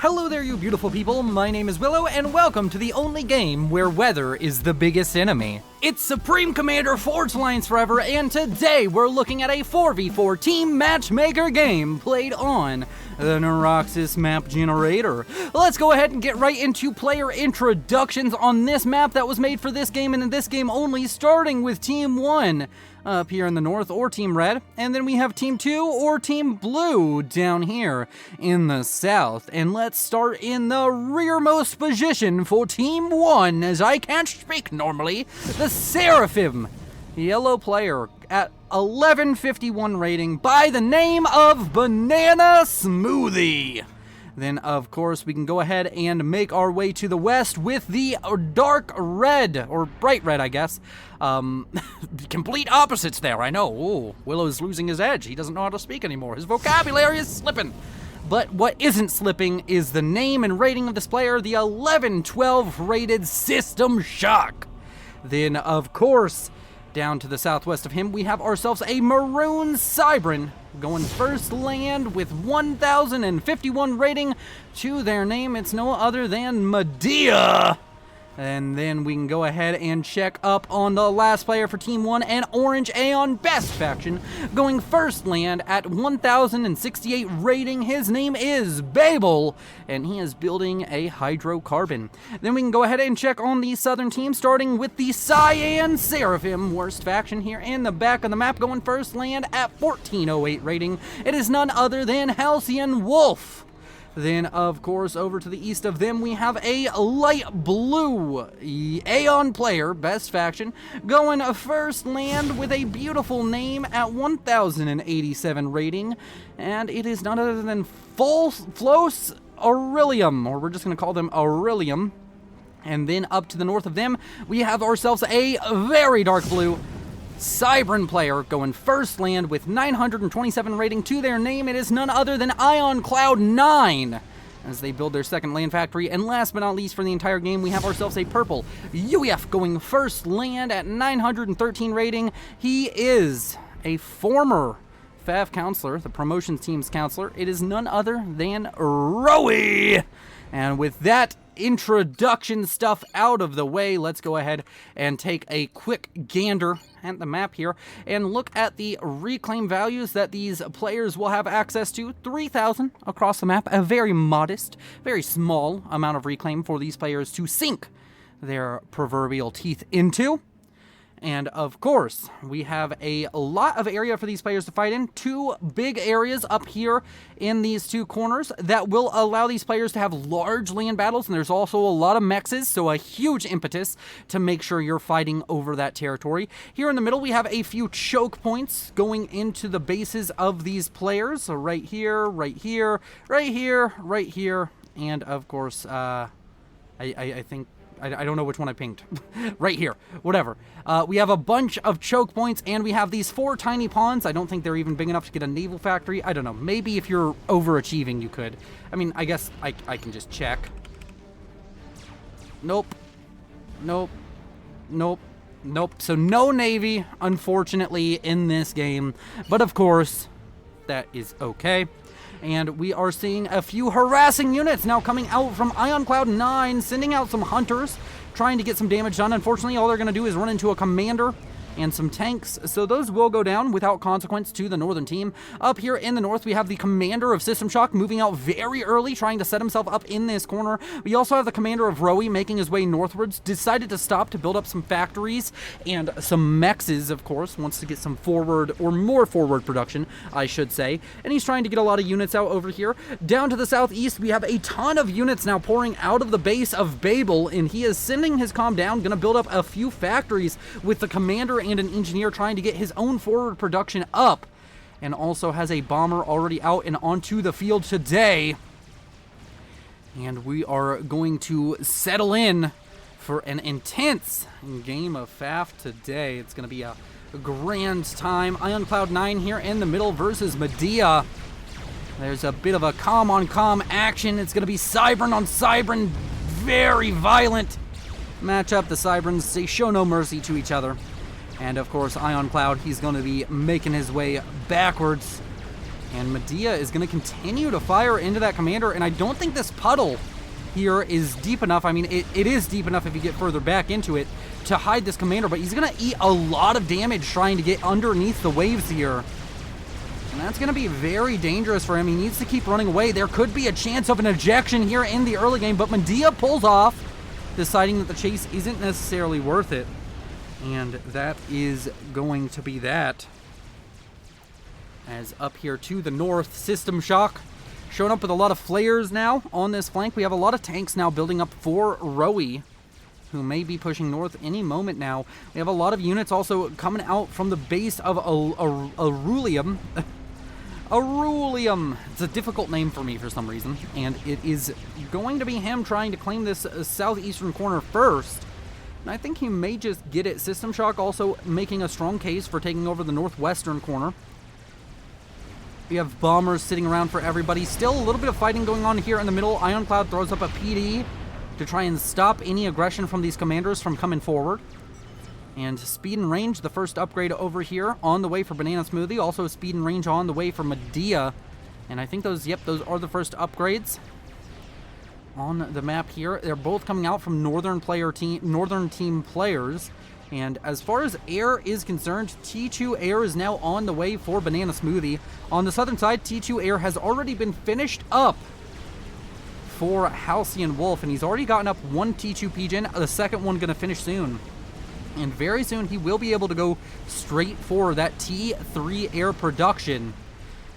Hello there, you beautiful people. My name is Willow, and welcome to the only game where weather is the biggest enemy. It's Supreme Commander Forge Alliance Forever, and today we're looking at a 4v4 team matchmaker game played on the Neuroxis map generator. Let's go ahead and get right into player introductions on this map that was made for this game and in this game only, starting with Team 1 up here in the north, or Team Red, and then we have Team 2 or Team Blue down here in the south. And let's start in the rearmost position for Team 1, as I can't speak normally, the Seraphim yellow player at 1151 rating by the name of Banana Smoothie. Then, of course, we can go ahead and make our way to the west with the dark red, or bright red, I guess. Complete opposites there, I know. Ooh, Willow's losing his edge. He doesn't know how to speak anymore. His vocabulary is slipping. But what isn't slipping is the name and rating of this player, the 1112 rated System Shock. Then, of course, down to the southwest of him, we have ourselves a Maroon Cybran going first land with 1051 rating to their name. It's no other than Medea. And then we can go ahead and check up on the last player for Team 1, an Orange Aeon Best Faction, going first land at 1068 rating. His name is Babel, and he is building a hydrocarbon. Then we can go ahead and check on the southern team, starting with the Cyan Seraphim, worst faction here in the back of the map, going first land at 1408 rating. It is none other than Halcyon Wolf. Then, of course, over to the east of them, we have a light blue Aeon player, best faction, going first land with a beautiful name at 1087 rating, and it is none other than Flos Aurelium, or we're just going to call them Aurelium. And then up to the north of them, we have ourselves a very dark blue Cybran player going first land with 927 rating to their name. It is none other than Ion Cloud 9 as they build their second land factory. And last but not least, for the entire game, we have ourselves a purple UEF going first land at 913 rating. He is a former FAF counselor, the promotions team's counselor. It is none other than Rowie. And with that introduction stuff out of the way, let's go ahead and take a quick gander at the map here and look at the reclaim values that these players will have access to. 3,000 across the map, a very modest, very small amount of reclaim for these players to sink their proverbial teeth into. And of course, we have a lot of area for these players to fight in. Two big areas up here in these two corners that will allow these players to have large land battles. And there's also a lot of mexes, so a huge impetus to make sure you're fighting over that territory. Here in the middle, we have a few choke points going into the bases of these players. So right here, right here, right here, right here. And of course, I think... I don't know which one I pinged. Right here. Whatever. We have a bunch of choke points, and we have these 4 tiny ponds. I don't think they're even big enough to get a naval factory. I don't know. Maybe if you're overachieving, you could. I mean, I guess I can just check. Nope. Nope. Nope. Nope. So no navy, unfortunately, in this game. But of course, that is okay. And we are seeing a few harassing units now coming out from Ion Cloud 9, sending out some hunters, trying to get some damage done. Unfortunately, all they're going to do is run into a commander and some tanks, so those will go down without consequence to the northern team. Up here in the north, we have the commander of System Shock moving out very early, trying to set himself up in this corner. We also have the commander of Rowie making his way northwards, decided to stop to build up some factories and some mexes, of course, wants to get some forward, or more forward production, I should say. And he's trying to get a lot of units out over here. Down to the southeast, we have a ton of units now pouring out of the base of Babel, and he is sending his comm down, going to build up a few factories with the commander and an engineer trying to get his own forward production up, and also has a bomber already out and onto the field today. And we are going to settle in for an intense game of FAF today. It's going to be a grand time. Ion Cloud 9 here in the middle versus Medea. There's a bit of a comm on comm action. It's going to be Cybran on Cybran. Very violent matchup. The Cybrans, they show no mercy to each other. And of course, Ion Cloud, he's going to be making his way backwards And Medea is going to continue to fire into that commander, and I don't think this puddle here is deep enough. I mean, it is deep enough if you get further back into it to hide this commander, but he's going to eat a lot of damage trying to get underneath the waves here. And that's going to be very dangerous for him. He needs to keep running away. There could be a chance of an ejection here in the early game, but Medea pulls off, deciding that the chase isn't necessarily worth it. And that is going to be that. As up here to the north, System Shock showing up with a lot of flares now on this flank. We have a lot of tanks now building up for Rowie, who may be pushing north any moment now. We have a lot of units also coming out from the base of Arulium. Arulium. It's a difficult name for me for some reason, and it is going to be him trying to claim this southeastern corner first. And I think he may just get it. System Shock also making a strong case for taking over the northwestern corner. We have bombers sitting around for everybody. Still a little bit of fighting going on here in the middle. Ironclad throws up a PD to try and stop any aggression from these commanders from coming forward. And speed and range, the first upgrade over here on the way for Banana Smoothie. Also speed and range on the way for Medea. And I think those are the first upgrades on the map here. They're both coming out from northern team players. And as far as air is concerned, T2 air is now on the way for Banana Smoothie. On the southern side, T2 air has already been finished up for Halcyon Wolf, and he's already gotten up one T2 Pigeon. The second one going to finish soon. And very soon he will be able to go straight for that T3 air production.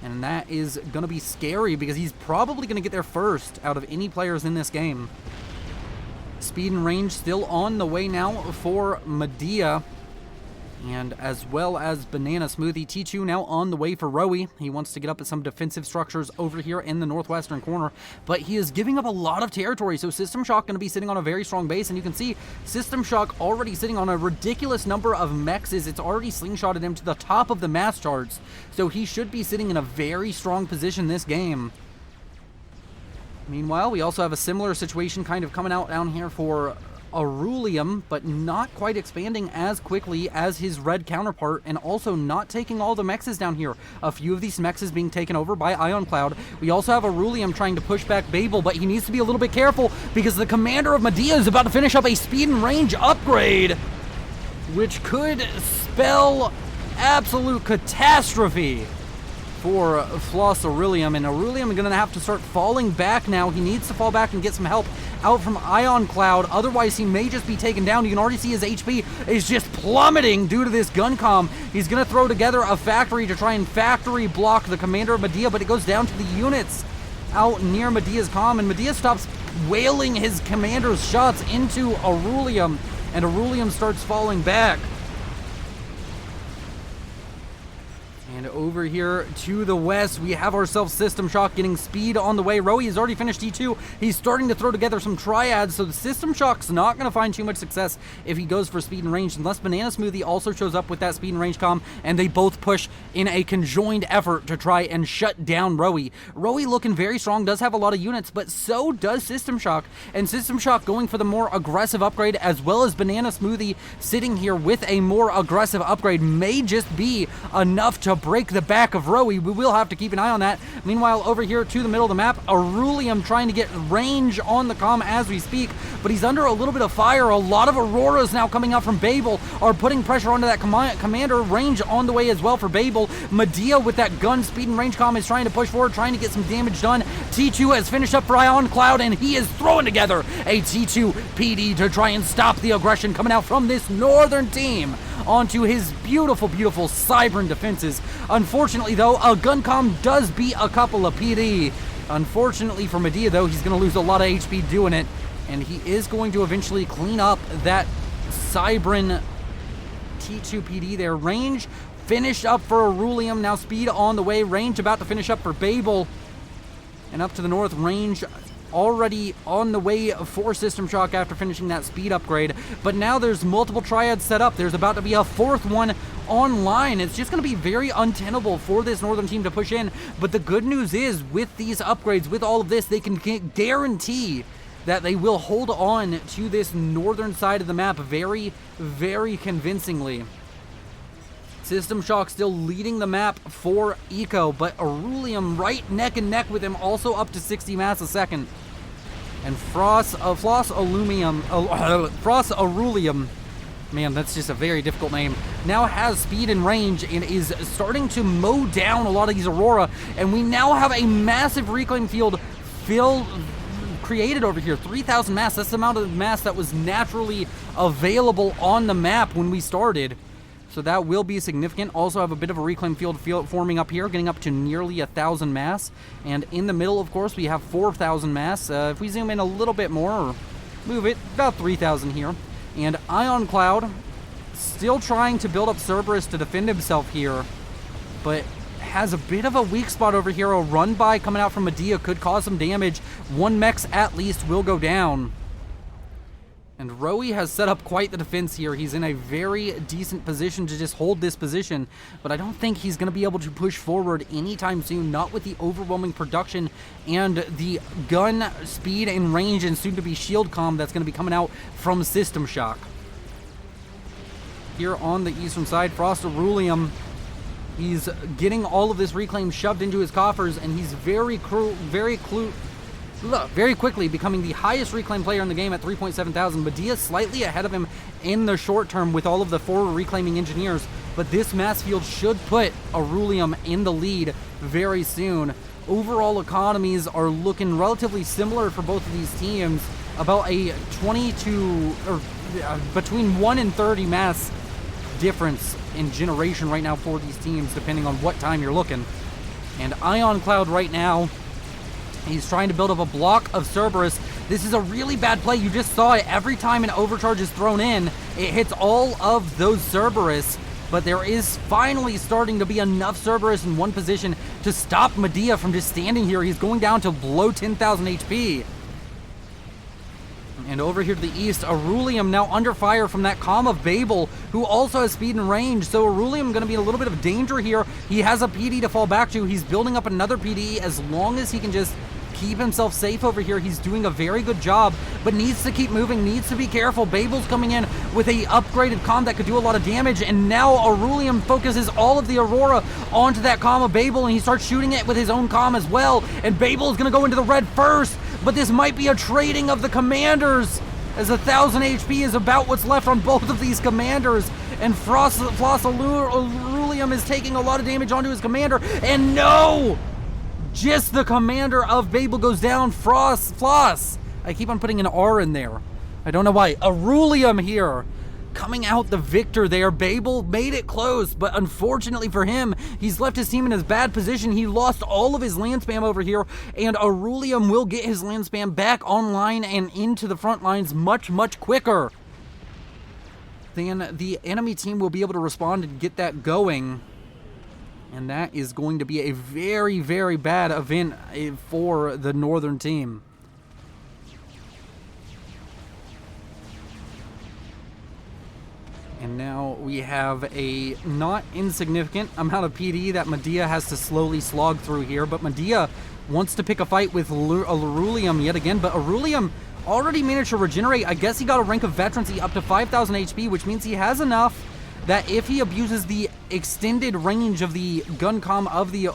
And that is going to be scary because he's probably going to get there first out of any players in this game. Speed and range still on the way now for Medea. And as well as Banana Smoothie. T2 now on the way for Rowie. He wants to get up at some defensive structures over here in the northwestern corner. But he is giving up a lot of territory. So System Shock going to be sitting on a very strong base. And you can see System Shock already sitting on a ridiculous number of mexes. It's already slingshotted him to the top of the mass charts. So he should be sitting in a very strong position this game. Meanwhile, we also have a similar situation kind of coming out down here for Arulium, but not quite expanding as quickly as his red counterpart, and also not taking all the mexes down here. A few of these mexes being taken over by Ironclad. We also have Arulium trying to push back Babel, but he needs to be a little bit careful because the commander of Medea is about to finish up a speed and range upgrade, which could spell absolute catastrophe for Floss Aurelium, and Aurelium is going to have to start falling back now. He needs to fall back and get some help out from Ion Cloud, otherwise he may just be taken down. You can already see his HP is just plummeting due to this gun comm. He's going to throw together a factory to try and factory block the commander of Medea, but it goes down to the units out near Medea's comm, and Medea stops wailing his commander's shots into Aurelium, and Aurelium starts falling back. And over here to the west, we have ourselves System Shock getting speed on the way. Rowie has already finished T2. He's starting to throw together some triads, so the System Shock's not going to find too much success if he goes for speed and range, unless Banana Smoothie also shows up with that speed and range comm, and they both push in a conjoined effort to try and shut down Rowie. Rowie looking very strong, does have a lot of units, but so does System Shock, and System Shock going for the more aggressive upgrade, as well as Banana Smoothie sitting here with a more aggressive upgrade, may just be enough to break the back of Rowie. We will have to keep an eye on that. Meanwhile, over here to the middle of the map, Arulium trying to get range on the comm as we speak, but he's under a little bit of fire. A lot of Auroras now coming out from Babel are putting pressure onto that commander. Range on the way as well for Babel. Medea with that gun speed and range comm is trying to push forward, trying to get some damage done. T2 has finished up for Ion Cloud, and he is throwing together a T2 PD to try and stop the aggression coming out from this northern team onto his beautiful, beautiful Cybran defenses. Unfortunately, though, a gun comm does beat a couple of PD. Unfortunately for Medea, though, he's going to lose a lot of HP doing it, and he is going to eventually clean up that Cybran T2 PD there. Range finished up for Arulium. Now speed on the way. Range about to finish up for Babel. And up to the north, range already on the way for System Shock after finishing that speed upgrade. But now there's multiple triads set up. There's about to be a fourth one online. It's just going to be very untenable for this northern team to push in. But the good news is, with these upgrades, with all of this, they can guarantee that they will hold on to this northern side of the map very, very convincingly. System Shock still leading the map for Eco, but Arulium right neck and neck with him, also up to 60 mass a second. And Frost Arulium, man, that's just a very difficult name, now has speed and range and is starting to mow down a lot of these Aurora, and we now have a massive reclaim field created over here. 3,000 mass, that's the amount of mass that was naturally available on the map when we started. So that will be significant. Also have a bit of a reclaim field forming up here, getting up to nearly 1,000 mass. And in the middle, of course, we have 4,000 mass. If we zoom in a little bit more, or move it, about 3,000 here. And Ion Cloud still trying to build up Cerberus to defend himself here, but has a bit of a weak spot over here. A run by coming out from Medea could cause some damage. One mech at least will go down. And Rowie has set up quite the defense here. He's in a very decent position to just hold this position, but I don't think he's going to be able to push forward anytime soon, not with the overwhelming production and the gun speed and range and soon-to-be shield comm that's going to be coming out from System Shock. Here on the eastern side, Frost Arulium, he's getting all of this reclaim shoved into his coffers, and he's very quickly becoming the highest reclaim player in the game at 3,700. Medea slightly ahead of him in the short term with all of the forward reclaiming engineers, but this mass field should put Arulium in the lead very soon. Overall economies are looking relatively similar for both of these teams, about a 22 or between 1 and 30 mass difference in generation right now for these teams, depending on what time you're looking. And Ion Cloud right now, he's trying to build up a block of Cerberus. This is a really bad play. You just saw it. Every time an overcharge is thrown in, it hits all of those Cerberus. But there is finally starting to be enough Cerberus in one position to stop Medea from just standing here. He's going down to below 10,000 HP. And over here to the east, Arulium now under fire from that Calm of Babel, who also has speed and range. So Arulium going to be in a little bit of danger here. He has a PD to fall back to. He's building up another PD. As long as he can just keep himself safe over here, he's doing a very good job, but needs to keep moving, needs to be careful. Babel's coming in with a upgraded Calm that could do a lot of damage, and now Arulium focuses all of the Aurora onto that Calm of Babel, and he starts shooting it with his own Calm as well, and Babel is going to go into the red first, but this might be a trading of the commanders, as 1,000 HP is about what's left on both of these commanders, and Floss Arulium is taking a lot of damage onto his commander, and no! Just the commander of Babel goes down. Floss. I keep on putting an R in there. I don't know why. Arulium here, coming out the victor there. Babel made it close, but unfortunately for him, he's left his team in his bad position. He lost all of his land spam over here, and Arulium will get his land spam back online and into the front lines much, much quicker than the enemy team will be able to respond and get that going. And that is going to be a very, very bad event for the northern team. And now we have a not insignificant amount of PD that Medea has to slowly slog through here. But Medea wants to pick a fight with Arulium yet again. But Arulium already managed to regenerate. I guess he got a rank of veterancy up to 5,000 HP, which means he has enough that if he abuses the extended range of the gun comm of the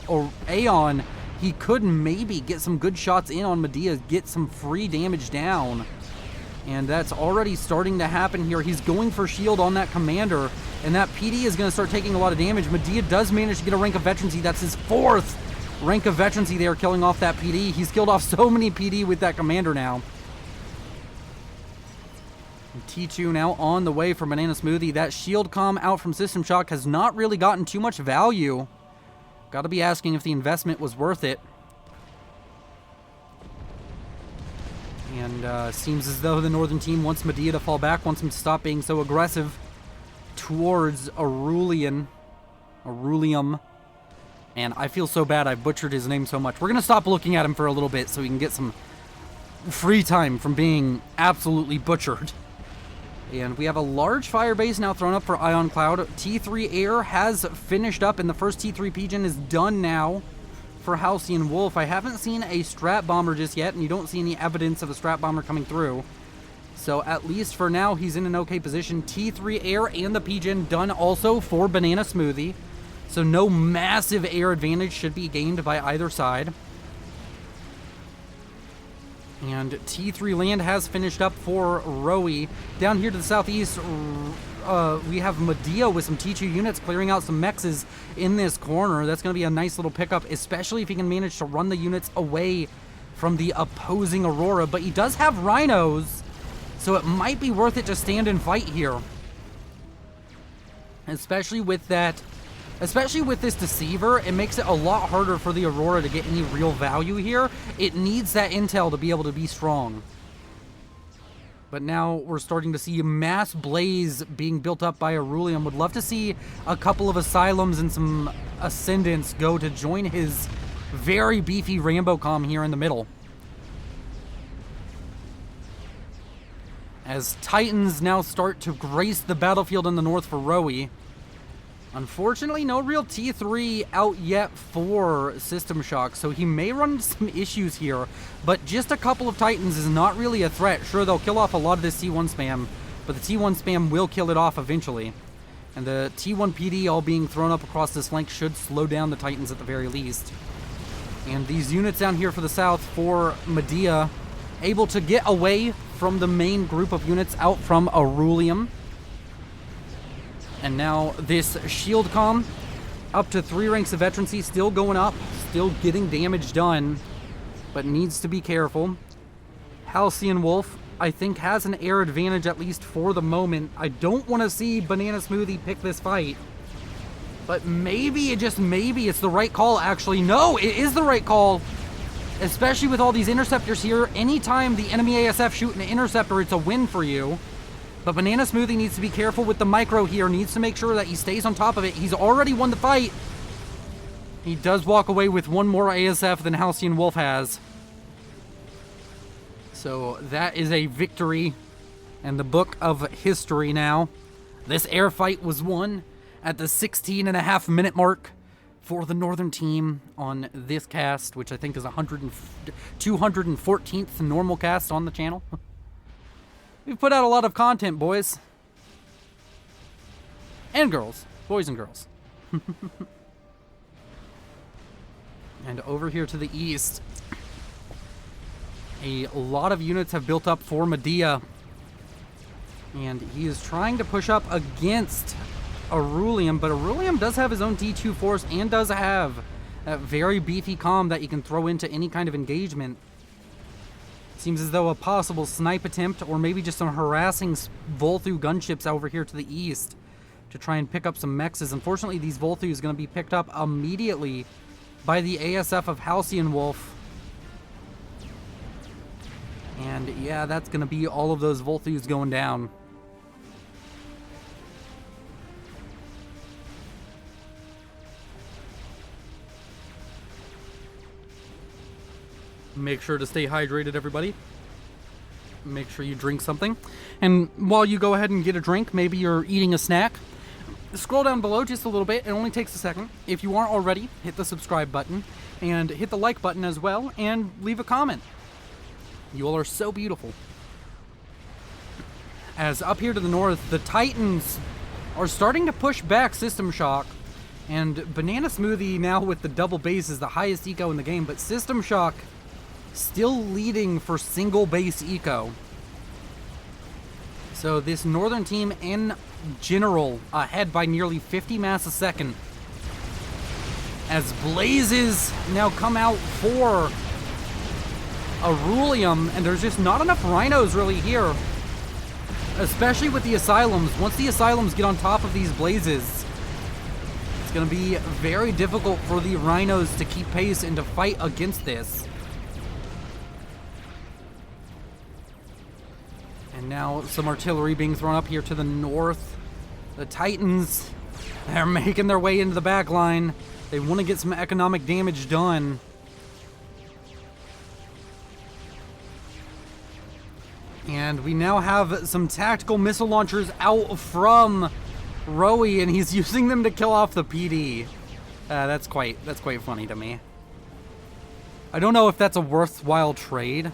Aeon, he could maybe get some good shots in on Medea, get some free damage down. And that's already starting to happen here. He's going for shield on that commander, and that PD is going to start taking a lot of damage. Medea does manage to get a rank of veterancy. That's his 4th rank of veterancy there, killing off that PD. He's killed off so many PD with that commander now. T2 now on the way for Banana Smoothie. That shield comm out from System Shock has not really gotten too much value. Got to be asking if the investment was worth it. And seems as though the northern team wants Medea to fall back, wants him to stop being so aggressive towards Arulium. And I feel so bad I butchered his name so much. We're going to stop looking at him for a little bit so we can get some free time from being absolutely butchered. And we have a large fire base now thrown up for Ion Cloud. T3 Air has finished up, and the first T3 Pigeon is done now for Halcyon Wolf. I haven't seen a Strat Bomber just yet, and you don't see any evidence of a Strat Bomber coming through. So at least for now, he's in an okay position. T3 air and the P-Gen done also for Banana Smoothie. So no massive air advantage should be gained by either side. And T3 land has finished up for Rowie. Down here to the southeast, we have Medea with some T2 units clearing out some mexes in this corner. That's going to be a nice little pickup, especially if he can manage to run the units away from the opposing Aurora. But he does have rhinos, so it might be worth it to stand and fight here. Especially with this Deceiver, it makes it a lot harder for the Aurora to get any real value here. It needs that intel to be able to be strong. But now we're starting to see mass blaze being built up by Aurelium. Would love to see a couple of Asylums and some Ascendants go to join his very beefy Rambocom here in the middle. As Titans now start to grace the battlefield in the north for Rowie. Unfortunately, no real T3 out yet for System Shock, so he may run into some issues here, but just a couple of Titans is not really a threat. Sure, they'll kill off a lot of this T1 spam, but the T1 spam will kill it off eventually. And the T1 PD all being thrown up across this flank should slow down the Titans at the very least. And these units down here for the south for Medea, able to get away from the main group of units out from Aurelium. And now this shield comm up to 3 ranks of veterancy, still going up, still getting damage done, but needs to be careful. Halcyon Wolf, I think, has an air advantage at least for the moment. I don't want to see Banana Smoothie pick this fight, but maybe, just maybe, it's the right call, actually. No, it is the right call, especially with all these interceptors here. Anytime the enemy ASF shoot an interceptor, it's a win for you. But Banana Smoothie needs to be careful with the micro here, needs to make sure that he stays on top of it. He's already won the fight. He does walk away with one more ASF than Halcyon Wolf has. So that is a victory in the book of history now. This air fight was won at the 16.5-minute mark for the Northern team on this cast, which I think is 214th normal cast on the channel. We've put out a lot of content, boys. And girls. Boys and girls. And over here to the east, a lot of units have built up for Medea. And he is trying to push up against Aurelium, but Aurelium does have his own D2 force and does have a very beefy comm that he can throw into any kind of engagement. Seems as though a possible snipe attempt, or maybe just some harassing Volthu gunships over here to the east to try and pick up some mexes. Unfortunately, these Volthu is going to be picked up immediately by the ASF of Halcyon Wolf. And yeah, that's going to be all of those Volthus going down. Make sure to stay hydrated, everybody. Make sure you drink something. And while you go ahead and get a drink, maybe you're eating a snack, scroll down below just a little bit. It only takes a second. If you aren't already, hit the subscribe button and hit the like button as well, and leave a comment. You all are so beautiful. As up here to the north, the Titans are starting to push back System Shock. And Banana Smoothie now with the double base is the highest eco in the game, but System Shock still leading for single base eco. So this Northern team in general ahead by nearly 50 mass a second. As blazes now come out for Aurelium, and there's just not enough rhinos really here. Especially with the Asylums. Once the Asylums get on top of these blazes, it's going to be very difficult for the rhinos to keep pace and to fight against this. And now some artillery being thrown up here to the north. The Titans, they're making their way into the back line. They want to get some economic damage done. And we now have some tactical missile launchers out from Rowie, and he's using them to kill off the PD. That's quite funny to me. I don't know if that's a worthwhile trade.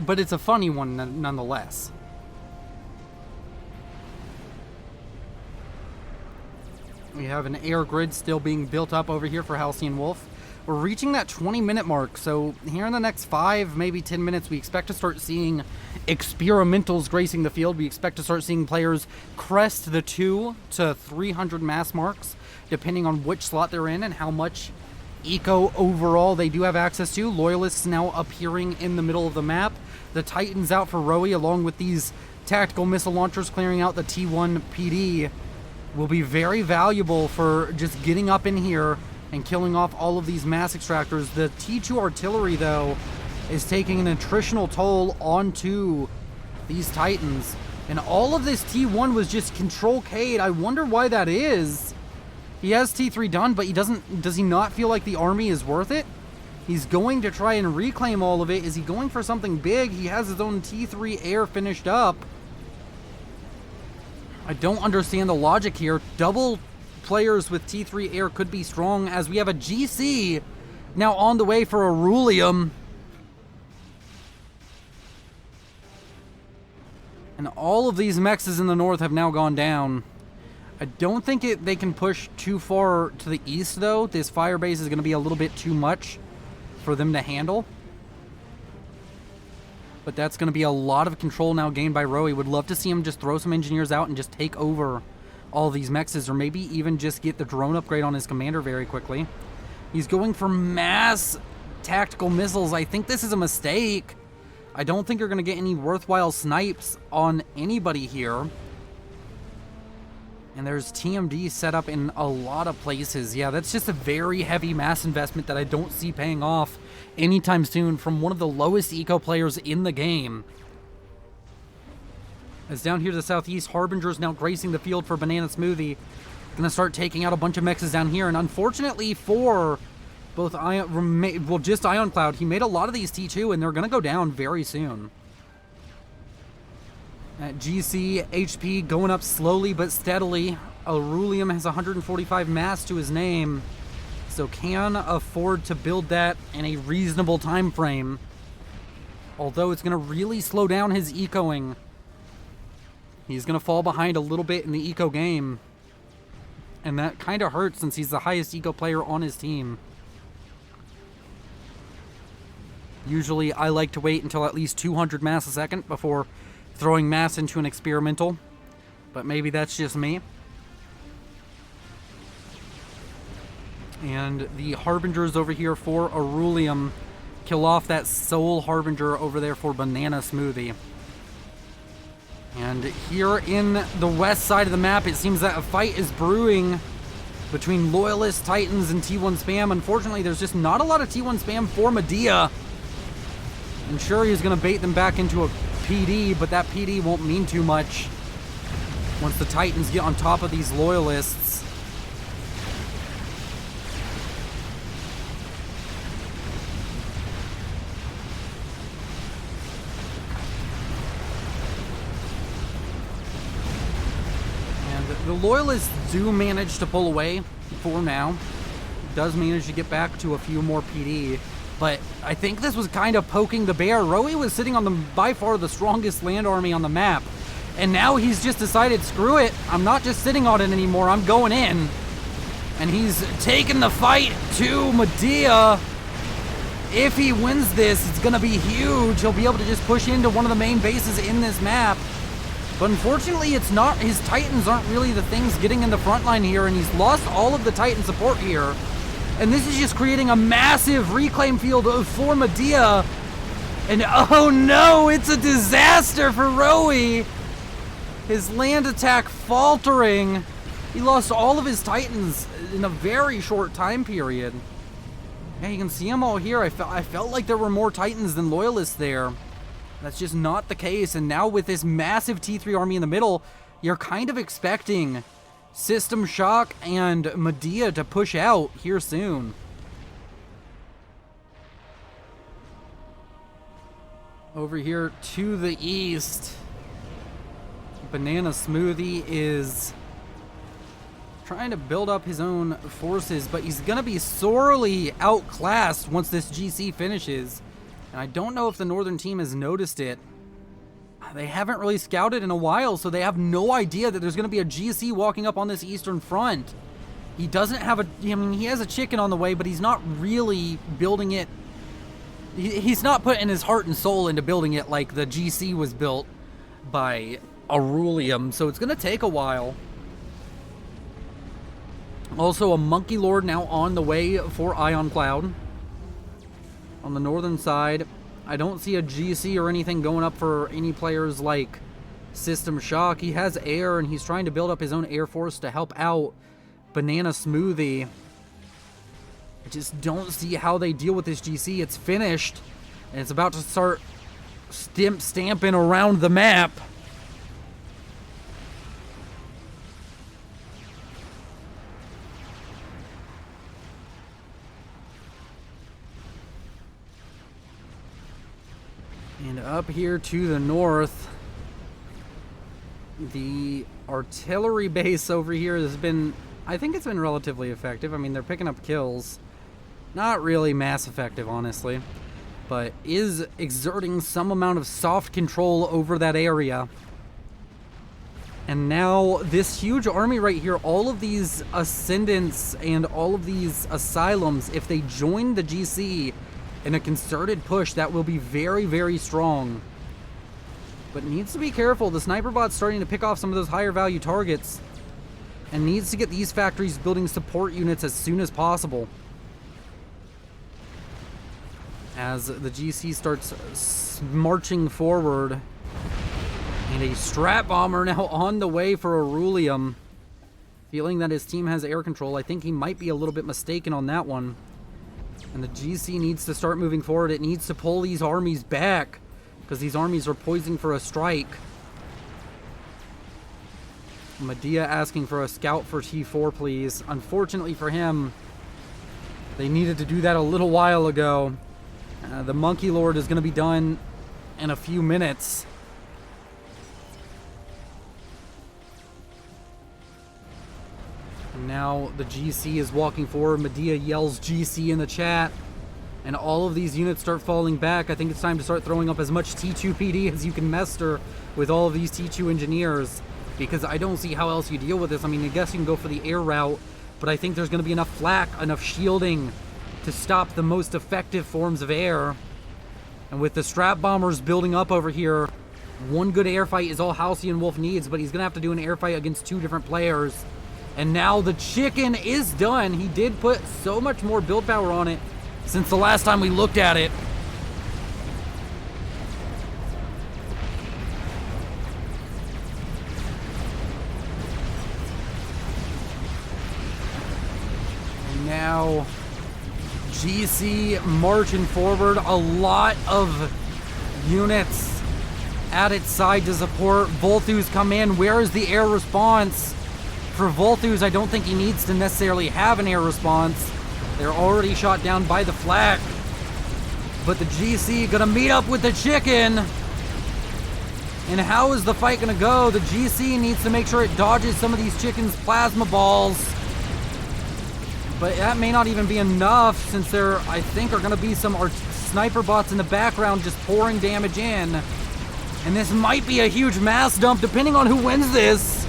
but it's a funny one nonetheless. We have an air grid still being built up over here for Halcyon Wolf. We're reaching that 20-minute mark, so here in the next 5, maybe 10 minutes, we expect to start seeing experimentals gracing the field. We expect to start seeing players crest the 200 to 300 mass marks, depending on which slot they're in and how much eco overall they do have access to. Loyalists now appearing in the middle of the map. The Titans out for Rowie, along with these tactical missile launchers clearing out the T1 PD, will be very valuable for just getting up in here and killing off all of these mass extractors. The T2 artillery, though, is taking an attritional toll onto these Titans. And all of this T1 was just control K'd. I wonder why that is. He has T3 done, but does he not feel like the army is worth it? He's going to try and reclaim all of it. Is he going for something big? He has his own T3 air finished up. I don't understand the logic here. Double players with T3 air could be strong, as we have a GC now on the way for Arulium. And all of these mexes in the north have now gone down. I don't think they can push too far to the east, though. This fire base is going to be a little bit too much for them to handle. But that's going to be a lot of control now gained by Rowie. Would love to see him just throw some engineers out and just take over all these mexes, or maybe even just get the drone upgrade on his commander very quickly. He's going for mass tactical missiles. I think this is a mistake. I don't think you're going to get any worthwhile snipes on anybody here. And there's TMD set up in a lot of places. Yeah, that's just a very heavy mass investment that I don't see paying off anytime soon from one of the lowest eco players in the game. As down here to the southeast, Harbinger's now gracing the field for Banana Smoothie. Gonna start taking out a bunch of mexes down here, and unfortunately for both just Ion Cloud, he made a lot of these T2, and they're gonna go down very soon. GC HP going up slowly but steadily. Arulium has 145 mass to his name, so can afford to build that in a reasonable time frame. Although it's gonna really slow down his ecoing. He's going to fall behind a little bit in the eco game. And that kind of hurts since he's the highest eco player on his team. Usually I like to wait until at least 200 mass a second before throwing mass into an experimental. But maybe that's just me. And the Harbingers over here for Arulium kill off that Soul Harbinger over there for Banana Smoothie. And here in the west side of the map, it seems that a fight is brewing between Loyalist, Titans, and T1 Spam. Unfortunately, there's just not a lot of T1 Spam for Medea. And sure, he's going to bait them back into a PD, but that PD won't mean too much once the Titans get on top of these Loyalists. The Loyalists do manage to pull away for now. Does manage to get back to a few more PD. But I think this was kind of poking the bear. Rowie was sitting on the by far the strongest land army on the map. And now he's just decided, screw it. I'm not just sitting on it anymore. I'm going in. And he's taking the fight to Medea. If he wins this, it's going to be huge. He'll be able to just push into one of the main bases in this map. But unfortunately, it's not. His Titans aren't really the things getting in the front line here, and he's lost all of the Titan support here. And this is just creating a massive reclaim field for Medea. And oh no, it's a disaster for Rowie. His land attack faltering. He lost all of his Titans in a very short time period. Yeah, you can see them all here. I felt like there were more Titans than Loyalists there. That's just not the case, and now with this massive T3 army in the middle, you're kind of expecting System Shock and Medea to push out here soon. Over here to the east, Banana Smoothie is trying to build up his own forces, but he's going to be sorely outclassed once this GC finishes. And I don't know if the northern team has noticed it. They haven't really scouted in a while, so they have no idea that there's going to be a GC walking up on this eastern front. He doesn't have a... I mean, he has a chicken on the way, but he's not really building it... He's not putting his heart and soul into building it like the GC was built by Arulium, so it's going to take a while. Also, a Monkey Lord now on the way for Ion Cloud. On the northern side, I don't see a GC or anything going up for any players like System Shock. He has air, and he's trying to build up his own air force to help out Banana Smoothie. I just don't see how they deal with this GC. It's finished, and it's about to start stamping around the map. And up here to the north, the artillery base over here has been, I think it's been relatively effective. I mean, they're picking up kills. Not really mass effective, honestly, but is exerting some amount of soft control over that area. And now this huge army right here, all of these ascendants and all of these asylums, if they join the GC in a concerted push, that will be very, very strong. But needs to be careful. The sniper bot's starting to pick off some of those higher value targets and needs to get these factories building support units as soon as possible. As the GC starts marching forward. And a strat bomber now on the way for Arulium. Feeling that his team has air control. I think he might be a little bit mistaken on that one. And the GC needs to start moving forward. It needs to pull these armies back, because these armies are poising for a strike. Medea asking for a scout for T4, please. Unfortunately for him, they needed to do that a little while ago. The Monkey Lord is going to be done in a few minutes. And now the GC is walking forward. Medea yells GC in the chat. And all of these units start falling back. I think it's time to start throwing up as much T2 PD as you can muster with all of these T2 engineers. Because I don't see how else you deal with this. I mean, I guess you can go for the air route. But I think there's going to be enough flak, enough shielding to stop the most effective forms of air. And with the strat bombers building up over here, one good air fight is all Halcyon Wolf needs. But he's going to have to do an air fight against two different players. And now the chicken is done. He did put so much more build power on it since the last time we looked at it. And now GC marching forward. A lot of units at its side to support. Volthus come in. Where is the air response? For Volthus, I don't think he needs to necessarily have an air response. They're already shot down by the flak. But the GC gonna meet up with the chicken. And how is the fight gonna go? The GC needs to make sure it dodges some of these chickens' plasma balls. But that may not even be enough, since there, I think, are gonna be some sniper bots in the background just pouring damage in. And this might be a huge mass dump depending on who wins this.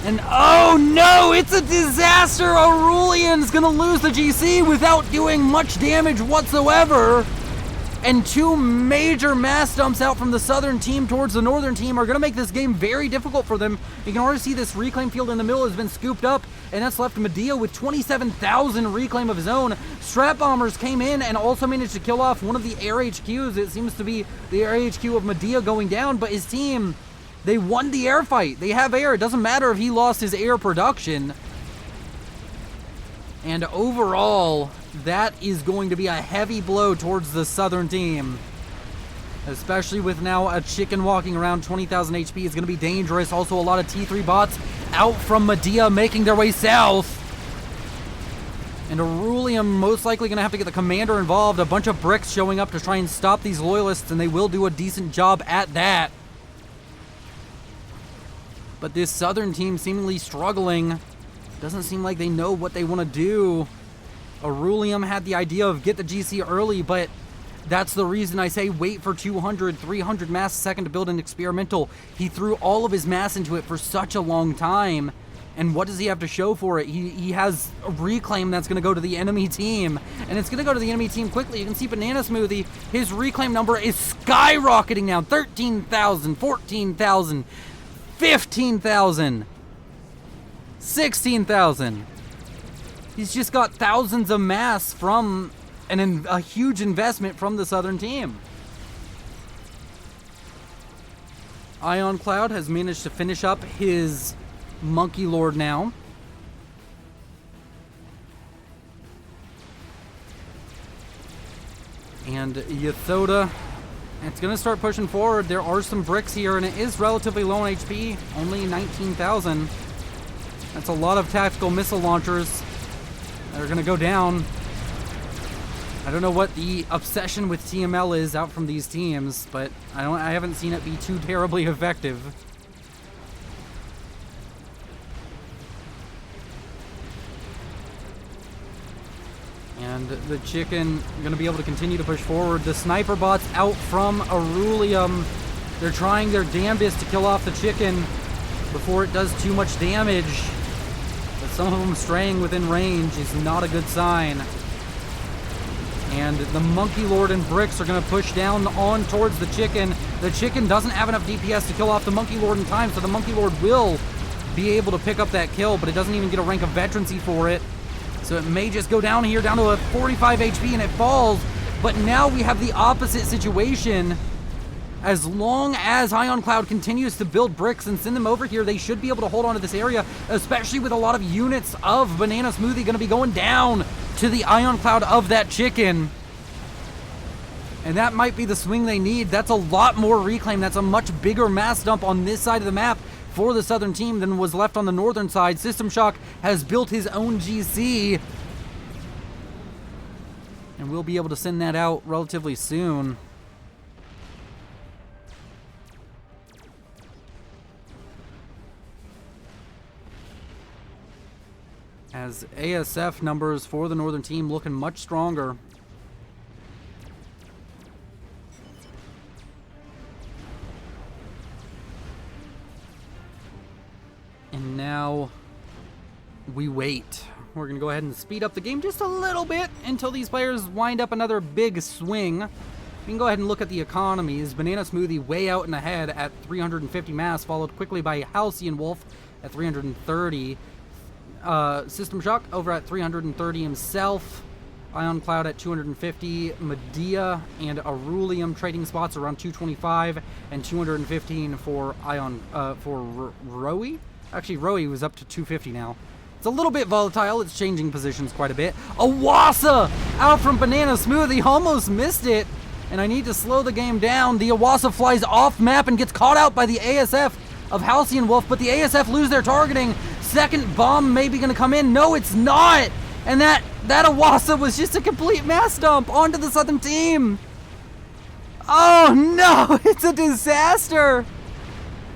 And oh no, it's a disaster! Arulian's gonna lose the GC without doing much damage whatsoever. And two major mass dumps out from the southern team towards the northern team are gonna make this game very difficult for them. You can already see this reclaim field in the middle has been scooped up, and that's left Medea with 27,000 reclaim of his own. Strat bombers came in and also managed to kill off one of the air HQs. It seems to be the air HQ of Medea going down, but his team, they won the air fight. They have air. It doesn't matter if he lost his air production. And overall, that is going to be a heavy blow towards the southern team. Especially with now a chicken walking around 20,000 HP is going to be dangerous. Also, a lot of T3 bots out from Medea making their way south. And Arulium most likely going to have to get the commander involved. A bunch of bricks showing up to try and stop these loyalists, and they will do a decent job at that. But this southern team seemingly struggling. Doesn't seem like they know what they want to do. Arulium had the idea of get the GC early, but That's the reason I say wait for 200, 300 mass a second to build an experimental. He threw all of his mass into it for such a long time. And what does he have to show for it? He has a reclaim that's going to go to the enemy team. And it's going to go to the enemy team quickly. You can see Banana Smoothie, his reclaim number is skyrocketing now. 13,000, 14,000, 15,000, 16,000. He's just got thousands of mass from a huge investment from the Southern team. Ion Cloud has managed to finish up his Monkey Lord now. And Yathoda, it's going to start pushing forward. There are some bricks here, and it is relatively low on HP, only 19,000. That's a lot of tactical missile launchers that are going to go down. I don't know what the obsession with TML is out from these teams, but I haven't seen it be too terribly effective. And the chicken going to be able to continue to push forward. The sniper bots out from Arulium. They're trying their damnedest to kill off the chicken before it does too much damage. But some of them straying within range is not a good sign. And the Monkey Lord and Bricks are going to push down on towards the chicken. The chicken doesn't have enough DPS to kill off the Monkey Lord in time, so the Monkey Lord will be able to pick up that kill, but it doesn't even get a rank of veterancy for it. So it may just go down here, down to a 45 HP, and it falls. But now we have the opposite situation. As long as Ion Cloud continues to build bricks and send them over here, they should be able to hold on to this area, especially with a lot of units of Banana Smoothie going to be going down to the Ion Cloud of that chicken. And that might be the swing they need. That's a lot more reclaim. That's a much bigger mass dump on this side of the map for the Southern team than was left on the northern side. System Shock has built his own GC. And we'll be able to send that out relatively soon. As ASF numbers for the northern team looking much stronger. And now we wait. We're going to go ahead and speed up the game just a little bit until these players wind up another big swing. We can go ahead and look at the economies. Banana Smoothie way out and ahead at 350 mass, followed quickly by Halcyon Wolf at 330. System Shock over at 330 himself. Ion Cloud at 250. Medea and Arulium trading spots around 225 and 215 for Rowie. Actually, Rowie was up to 250 now. It's a little bit volatile. It's changing positions quite a bit. Awasa out from Banana Smoothie. Almost missed it. And I need to slow the game down. The Awasa flies off map and gets caught out by the ASF of Halcyon Wolf. But the ASF lose their targeting. Second bomb maybe going to come in. No, it's not. And that Awasa was just a complete mass dump onto the Southern team. Oh no, it's a disaster.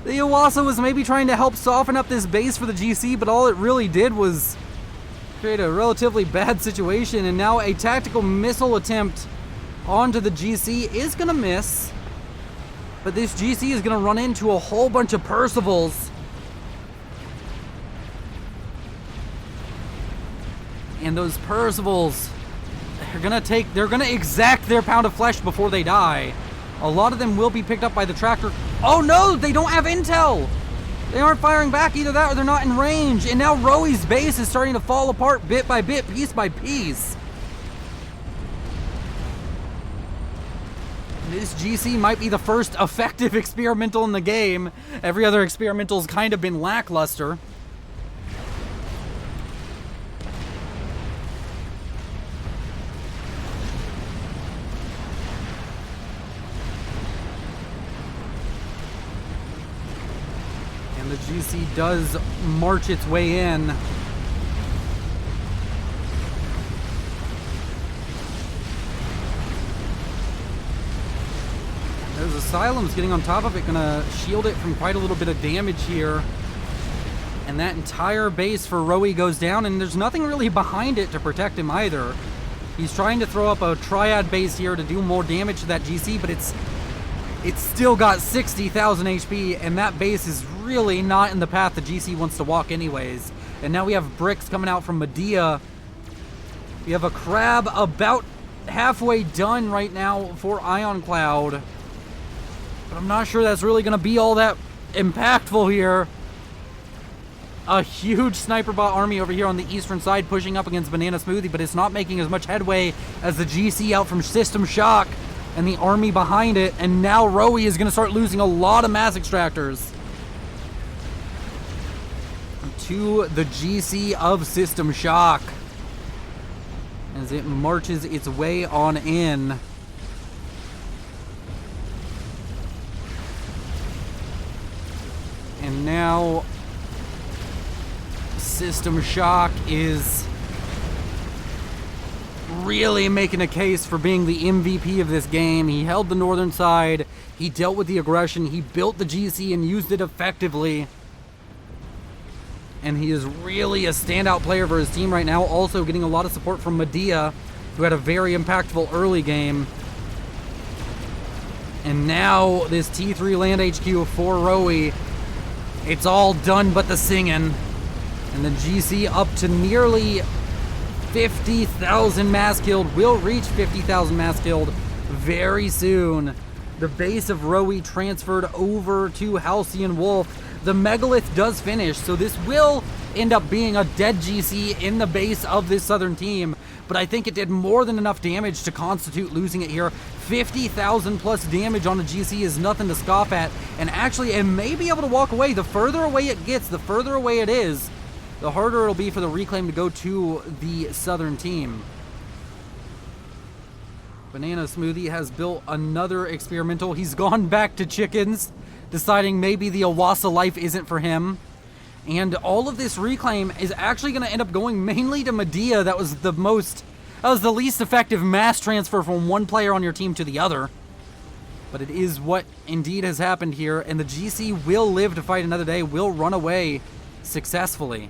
The Awasa was maybe trying to help soften up this base for the GC, but all it really did was create a relatively bad situation. And now a tactical missile attempt onto the GC is going to miss. But this GC is going to run into a whole bunch of Percivals. And those Percivals, they're going to exact their pound of flesh before they die. A lot of them will be picked up by the tractor. Oh no, they don't have intel. They aren't firing back, either that or they're not in range. And now Rowie's base is starting to fall apart bit by bit, piece by piece. This GC might be the first effective experimental in the game. Every other experimental's kind of been lackluster. The GC does march its way in. There's Asylum's getting on top of it, gonna shield it from quite a little bit of damage here. And that entire base for Rowie goes down, and there's nothing really behind it to protect him either. He's trying to throw up a triad base here to do more damage to that GC, but it's still got 60,000 HP, and that base is really not in the path the GC wants to walk anyways. And now we have bricks coming out from Medea. We have a crab about halfway done right now for Ion Cloud. But I'm not sure that's really going to be all that impactful here. A huge sniper bot army over here on the eastern side pushing up against Banana Smoothie, but it's not making as much headway as the GC out from System Shock and the army behind it. And now Rowie is going to start losing a lot of mass extractors to the GC of System Shock as it marches its way on in. And now System Shock is really making a case for being the MVP of this game. He held the northern side, he dealt with the aggression, he built the GC and used it effectively. And he is really a standout player for his team right now, also getting a lot of support from Medea, who had a very impactful early game. And now this T3 land HQ for Rowie, it's all done but the singing. And the GC up to nearly 50,000 mass killed, will reach 50,000 mass killed very soon. The base of Rowie transferred over to Halcyon Wolf. The Megalith does finish, so this will end up being a dead GC in the base of this southern team, but I think it did more than enough damage to constitute losing it here. 50,000 plus damage on a GC is nothing to scoff at, and actually it may be able to walk away. The further away it gets, the further away it is, the harder it'll be for the reclaim to go to the southern team. Banana Smoothie has built another experimental. He's gone back to chickens, deciding maybe the Awasa life isn't for him. And all of this reclaim is actually going to end up going mainly to Medea. That was the least effective mass transfer from one player on your team to the other. But it is what indeed has happened here, and the GC will live to fight another day, will run away successfully.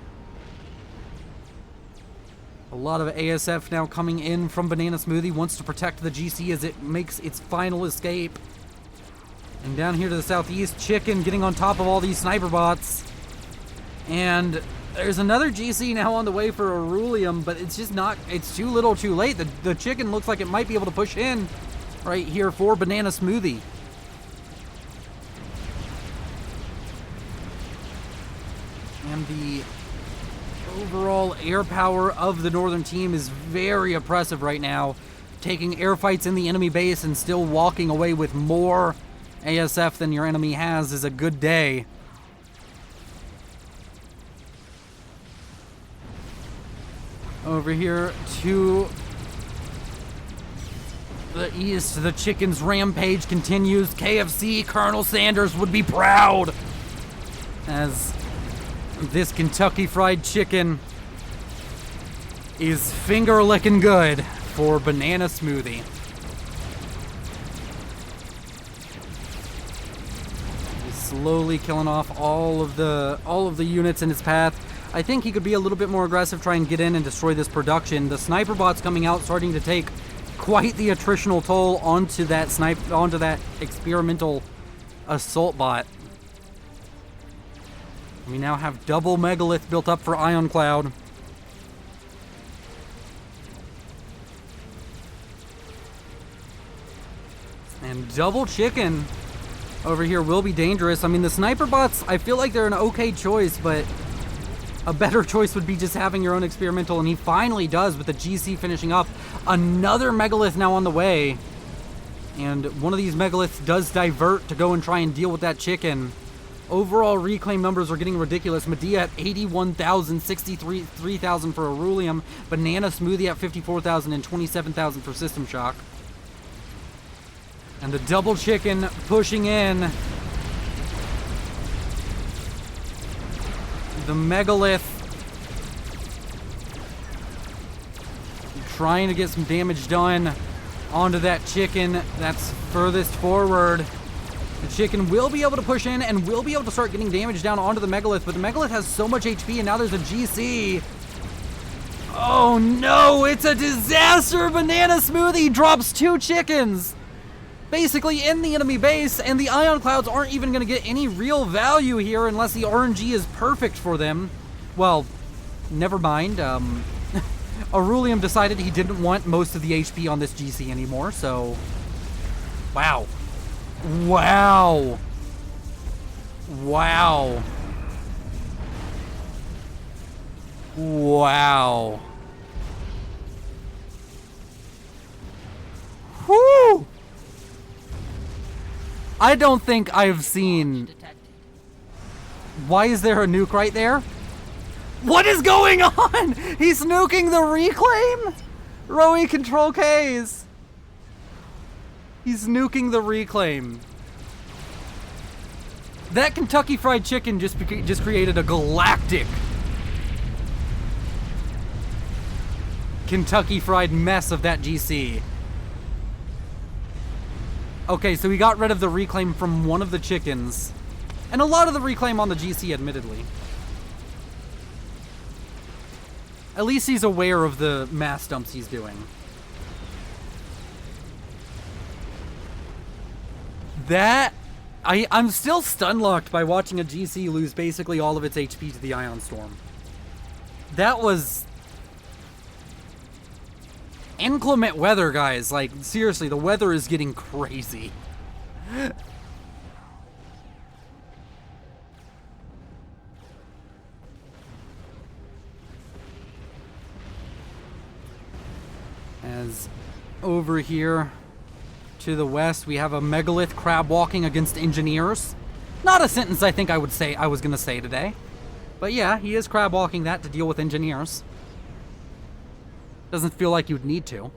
A lot of ASF now coming in from Banana Smoothie, wants to protect the GC as it makes its final escape. And down here to the southeast, Chicken getting on top of all these sniper bots. And there's another GC now on the way for Arulium, but it's just not, it's too little too late. The Chicken looks like it might be able to push in right here for Banana Smoothie. And the overall air power of the northern team is very oppressive right now, taking air fights in the enemy base and still walking away with more ASF than your enemy has is a good day. Over here to the east, the Chicken's rampage continues. KFC Colonel Sanders would be proud as this Kentucky Fried Chicken is finger-licking good for Banana Smoothie. He's slowly killing off all of the units in his path. I think he could be a little bit more aggressive, try and get in and destroy this production. The sniper bot's coming out, starting to take quite the attritional toll onto that experimental assault bot. We now have double Megalith built up for Ion Cloud. And double Chicken over here will be dangerous. I mean, the sniper bots, I feel like they're an okay choice, but a better choice would be just having your own experimental, and he finally does with the GC finishing up. Another Megalith now on the way. And one of these Megaliths does divert to go and try and deal with that Chicken. Overall reclaim numbers are getting ridiculous. Medea at 81,000, 63,000 for Arulium. Banana Smoothie at 54,000 and 27,000 for System Shock. And the double Chicken pushing in. The Megalith trying to get some damage done onto that Chicken that's furthest forward. The Chicken will be able to push in and will be able to start getting damage down onto the Megalith, but the Megalith has so much HP, and now there's a GC Oh no, it's a disaster! Banana Smoothie drops 2 chickens! Basically in the enemy base, and the Ion Clouds aren't even going to get any real value here unless the RNG is perfect for them. Well, never mind. Aurelium decided he didn't want most of the HP on this GC anymore, so... Wow. Wow. Wow. Wow. Whew! I don't think I've seen... Why is there a nuke right there? What is going on? He's nuking the reclaim? Rowie control Ks. He's nuking the reclaim. That Kentucky Fried Chicken just created a galactic Kentucky Fried mess of that GC. Okay, so he got rid of the reclaim from one of the chickens. And a lot of the reclaim on the GC, admittedly. At least he's aware of the mass dumps he's doing. That... I'm still stun-locked by watching a GC lose basically all of its HP to the Ion Storm. That was... inclement weather, guys. Like, seriously, the weather is getting crazy. As over here to the west, we have a megalith crab walking against engineers. Not a sentence I think I was going to say today. But yeah, he is crab walking that to deal with engineers. Doesn't feel like you'd need to.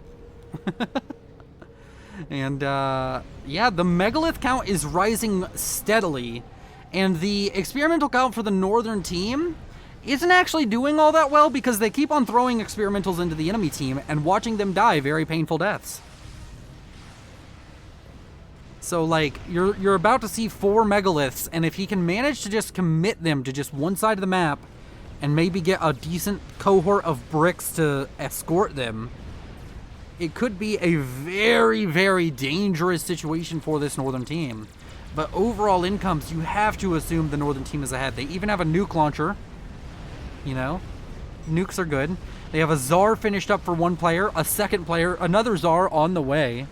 And yeah, the megalith count is rising steadily, and the experimental count for the northern team isn't actually doing all that well because they keep on throwing experimentals into the enemy team and watching them die very painful deaths. So like, you're about to see 4 megaliths, and if he can manage to just commit them to just one side of the map and maybe get a decent cohort of bricks to escort them, it could be a very, very dangerous situation for this northern team. But overall incomes, you have to assume the northern team is ahead. They even have a nuke launcher. You know, nukes are good. They have a Tsar finished up for one player, a second player, another Tsar on the way.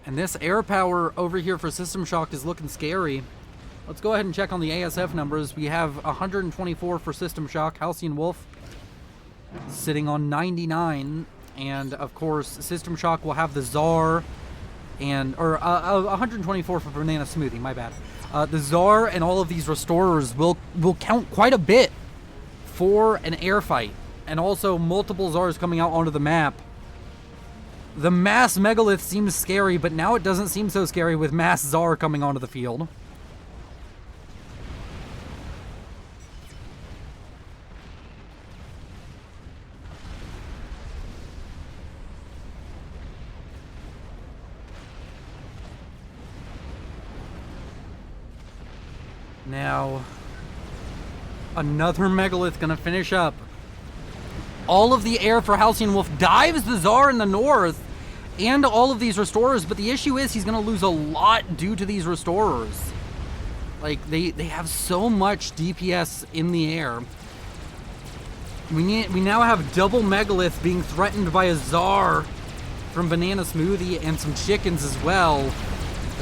And this air power over here for System Shock is looking scary. Let's go ahead and check on the ASF numbers. We have 124 for System Shock. Halcyon Wolf sitting on 99. And of course, System Shock will have the Tsar and, or 124 for Banana Smoothie, my bad. The Tsar and all of these restorers will count quite a bit for an air fight. And also multiple Tsars coming out onto the map. The mass megalith seems scary, but now it doesn't seem so scary with mass Tsar coming onto the field. Now, another megalith gonna finish up. All of the air for Halcyon Wolf dives the Tsar in the north and all of these restorers, but the issue is he's going to lose a lot due to these restorers. Like, they have so much DPS in the air. We now have double megalith being threatened by a Tsar from Banana Smoothie and some chickens as well.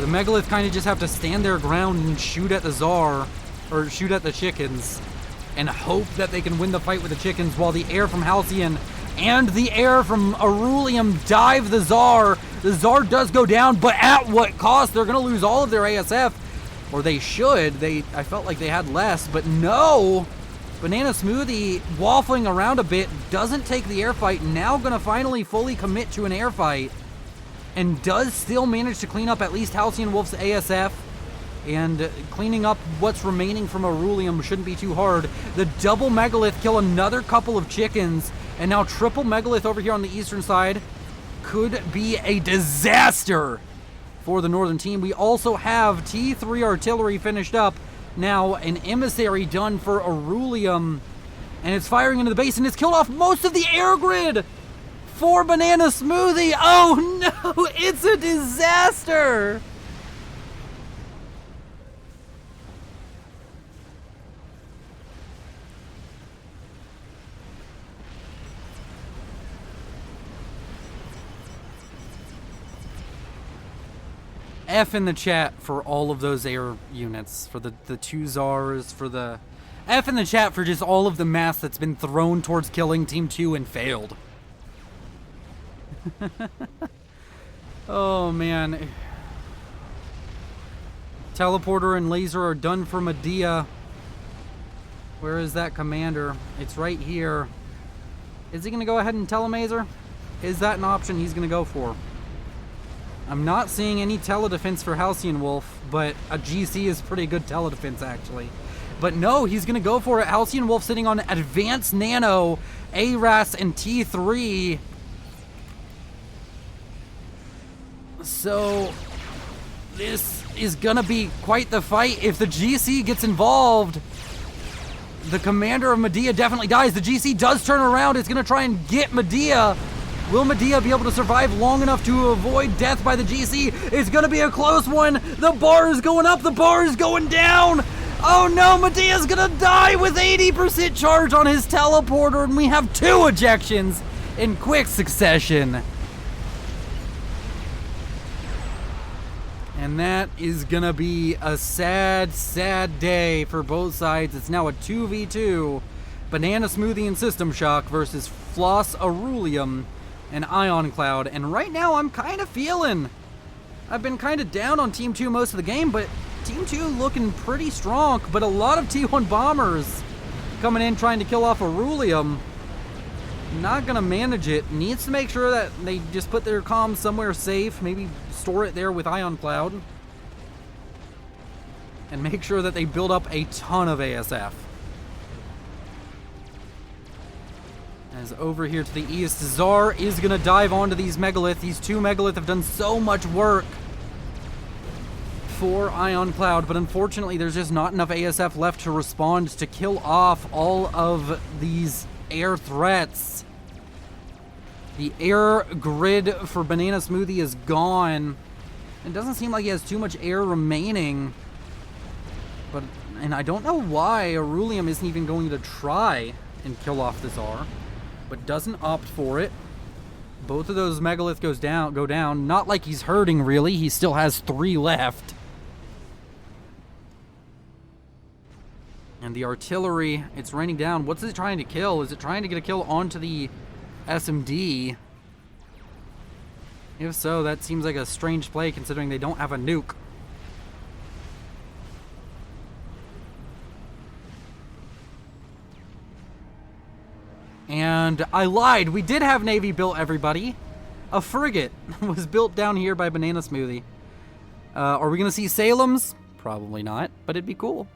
The megalith kind of just have to stand their ground and shoot at the Tsar, or shoot at the chickens, and hope that they can win the fight with the chickens, while the air from Halcyon and the air from Aurelium dive the Tsar. The Tsar does go down, but at what cost? They're going to lose all of their ASF, or they should. I felt like they had less, but no. Banana Smoothie, waffling around a bit, doesn't take the air fight, now going to finally fully commit to an air fight, and does still manage to clean up at least Halcyon Wolf's ASF. And cleaning up what's remaining from Aurelium shouldn't be too hard. The double megalith kill another couple of chickens, and now triple megalith over here on the eastern side could be a disaster for the northern team. We also have T3 artillery finished up. Now an emissary done for Arulium, and it's firing into the base, and it's killed off most of the air grid for Banana Smoothie. Oh no, it's a disaster. F in the chat for all of those air units, for the two Zars, for the... F in the chat for just all of the mass that's been thrown towards killing Team 2 and failed. Oh, man. Teleporter and laser are done for Medea. Where is that commander? It's right here. Is he going to go ahead and telemaser? Is that an option he's going to go for? I'm not seeing any teledefense for Halcyon Wolf, but a GC is pretty good teledefense, actually. But no, he's going to go for it. Halcyon Wolf sitting on Advanced Nano, ARAS, and T3. So, this is going to be quite the fight. If the GC gets involved, the commander of Medea definitely dies. The GC does turn around. It's going to try and get Medea. Will Medea be able to survive long enough to avoid death by the GC? It's going to be a close one. The bar is going up. The bar is going down. Oh no, Medea's going to die with 80% charge on his teleporter, and we have 2 ejections in quick succession. And that is going to be a sad, sad day for both sides. It's now a 2v2. Banana Smoothie and System Shock versus Floss Arulium and Ion Cloud. And right now I'm kind of feeling, I've been kind of down on Team 2 most of the game, but Team 2 looking pretty strong. But a lot of T1 bombers coming in trying to kill off Arulium. Not gonna manage it. Needs to make sure that they just put their comms somewhere safe, maybe store it there with Ion Cloud, and make sure that they build up a ton of ASF. As over here to the east, Zar is going to dive onto these Megalith. These 2 Megalith have done so much work for Ion Cloud, but unfortunately there's just not enough ASF left to respond to kill off all of these air threats. The air grid for Banana Smoothie is gone. It doesn't seem like he has too much air remaining. And I don't know why Arulium isn't even going to try and kill off the Zar, but doesn't opt for it. Both of those Megalith go down. Not like he's hurting, really. He still has 3 left. And the artillery, it's raining down. What's it trying to kill? Is it trying to get a kill onto the SMD? If so, that seems like a strange play considering they don't have a nuke. And I lied. We did have Navy built, everybody. A frigate was built down here by Banana Smoothie. Are we going to see Salem's? Probably not, but it'd be cool.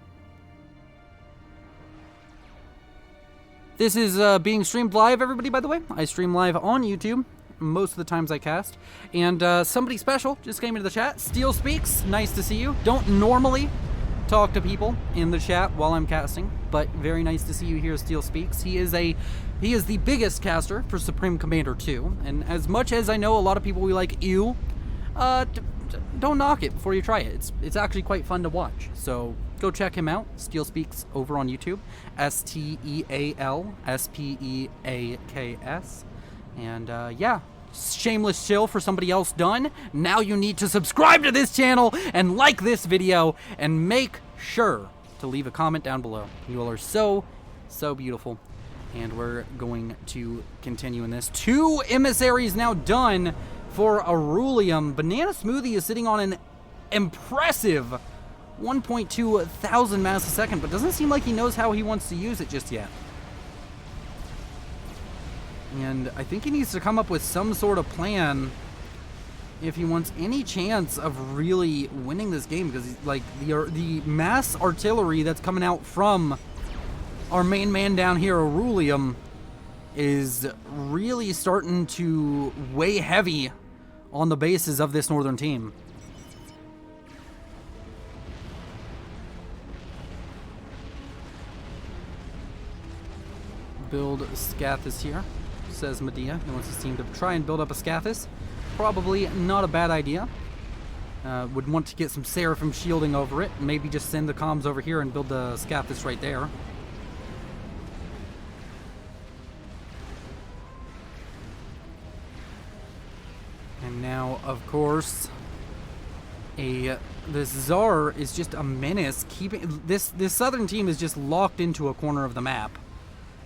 This is being streamed live, everybody, by the way. I stream live on YouTube most of the times I cast. And somebody special just came into the chat. Steel Speaks, nice to see you. Don't normally talk to people in the chat while I'm casting, but very nice to see you here, Steel Speaks. He is the biggest caster for Supreme Commander 2, and as much as I know a lot of people will be like, ew, don't knock it before you try it. It's actually quite fun to watch, so go check him out. Steel Speaks over on YouTube, StealSpeaks, and yeah, shameless chill for somebody else done. Now you need to subscribe to this channel and like this video and make sure to leave a comment down below. You all are so beautiful. And we're going to continue in this. 2 emissaries now done for Arulium. Banana Smoothie is sitting on an impressive 1.2 thousand mass a second, but doesn't seem like he knows how he wants to use it just yet. And I think he needs to come up with some sort of plan if he wants any chance of really winning this game, because like the mass artillery that's coming out from our main man down here, Arulium, is really starting to weigh heavy on the bases of this northern team. build Scathis here, says Medea. He wants his team to try and build up a Scathis. Probably not a bad idea. Would want to get some Seraphim shielding over it. Maybe just send the comms over here and build the Scathis right there. And now, of course, this Tsar is just a menace. This southern team is just locked into a corner of the map,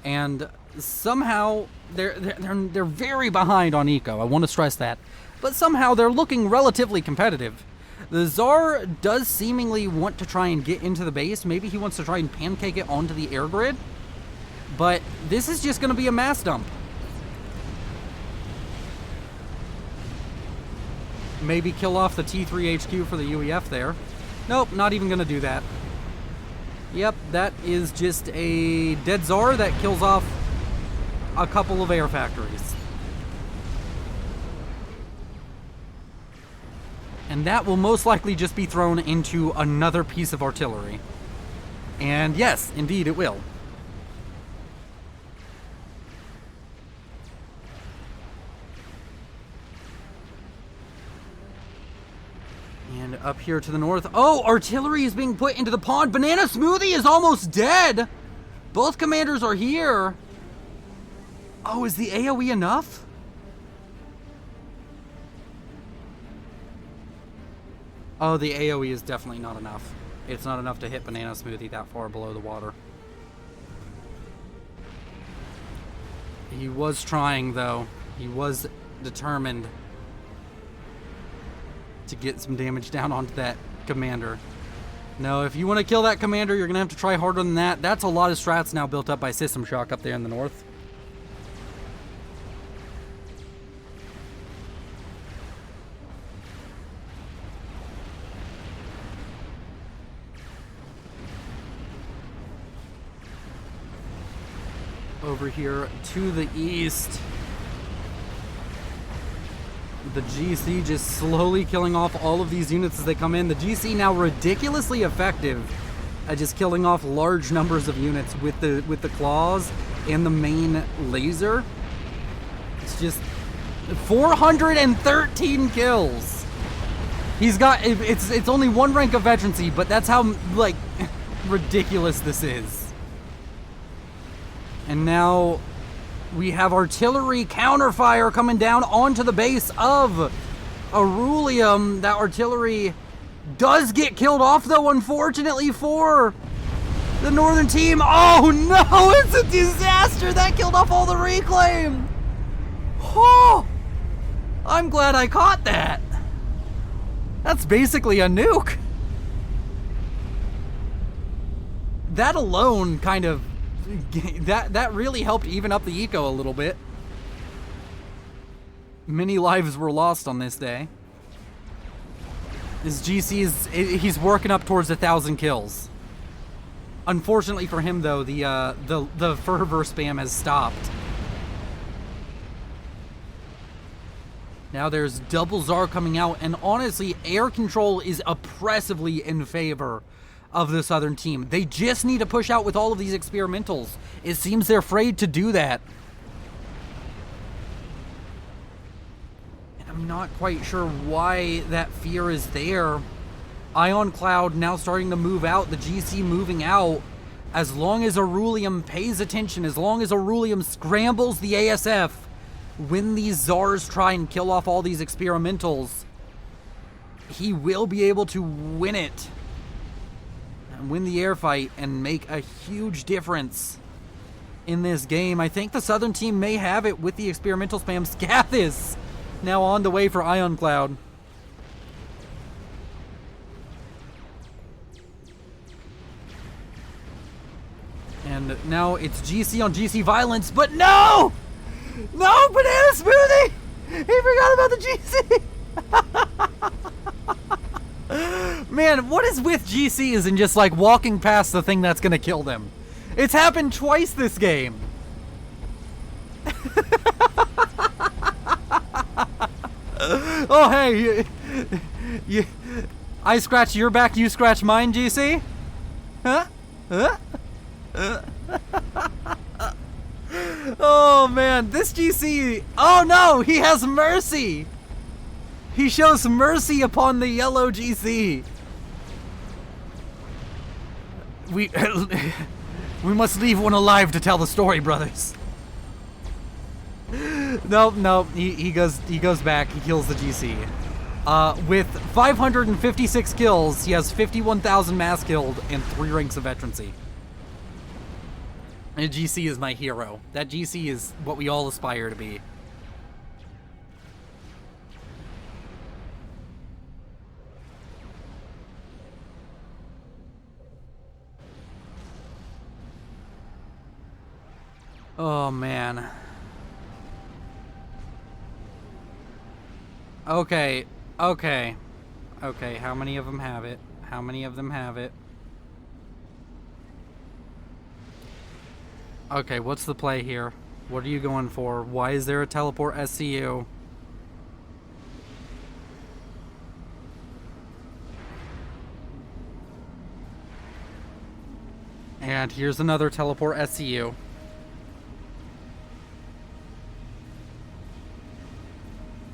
and somehow they're very behind on eco. I want to stress that, but somehow they're looking relatively competitive. The Tsar does seemingly want to try and get into the base. Maybe he wants to try and pancake it onto the air grid, but this is just going to be a mass dump. Maybe kill off the T3 HQ for the UEF there. Nope, not even gonna do that. Yep, that is just a dead Tsar that kills off a couple of air factories. And that will most likely just be thrown into another piece of artillery. And yes, indeed it will. And up here to the north. Oh, artillery is being put into the pond. Banana Smoothie is almost dead. Both commanders are here. Oh, is the AoE enough? Oh, the AoE is definitely not enough. It's not enough to hit Banana Smoothie that far below the water. He was trying, though. He was determined to get some damage down onto that commander. No, if you want to kill that commander, you're going to have to try harder than that. That's a lot of strats now built up by System Shock up there in the north. Over here to the east, the GC just slowly killing off all of these units as they come in. The GC now ridiculously effective at just killing off large numbers of units with the claws and the main laser. It's just 413 kills. He's got it's only one rank of veterancy, but that's how like ridiculous this is. And now we have artillery counterfire coming down onto the base of Arulium. That artillery does get killed off, though, unfortunately for the northern team. Oh, no, it's a disaster. That killed off all the reclaim. Oh, I'm glad I caught that. That's basically a nuke. That alone kind of... That really helped even up the eco a little bit. Many lives were lost on this day. This GC he's working up towards 1,000 kills. Unfortunately for him, though, the fervor spam has stopped. Now there's double Tsar coming out, and honestly, air control is oppressively in favor of the southern team. They just need to push out with all of these experimentals. It seems they're afraid to do that. And I'm not quite sure why that fear is there. Ion Cloud now starting to move out, the GC moving out. As long as Arulium pays attention, as long as Arulium scrambles the ASF, when these Tsars try and kill off all these experimentals, he will be able to win it. And win the air fight and make a huge difference in this game. I think the southern team may have it with the experimental spam. Scathis now on the way for Ion Cloud. And now it's GC on GC violence, but no! No, Banana Smoothie! He forgot about the GC! Man, what is with GCs and just like walking past the thing that's gonna kill them? It's happened twice this game. Oh, hey, I scratch your back, you scratch mine, GC? Huh? Huh? Oh man, this GC. Oh no, he has mercy. He shows mercy upon the yellow GC. We must leave one alive to tell the story, brothers. Nope. He goes back. He kills the GC. With 556 kills, he has 51,000 mass killed and 3 ranks of veterancy. And GC is my hero. That GC is what we all aspire to be. Oh, man. Okay, how many of them have it? How many of them have it? Okay, what's the play here? What are you going for? Why is there a teleport SCU? And here's another teleport SCU.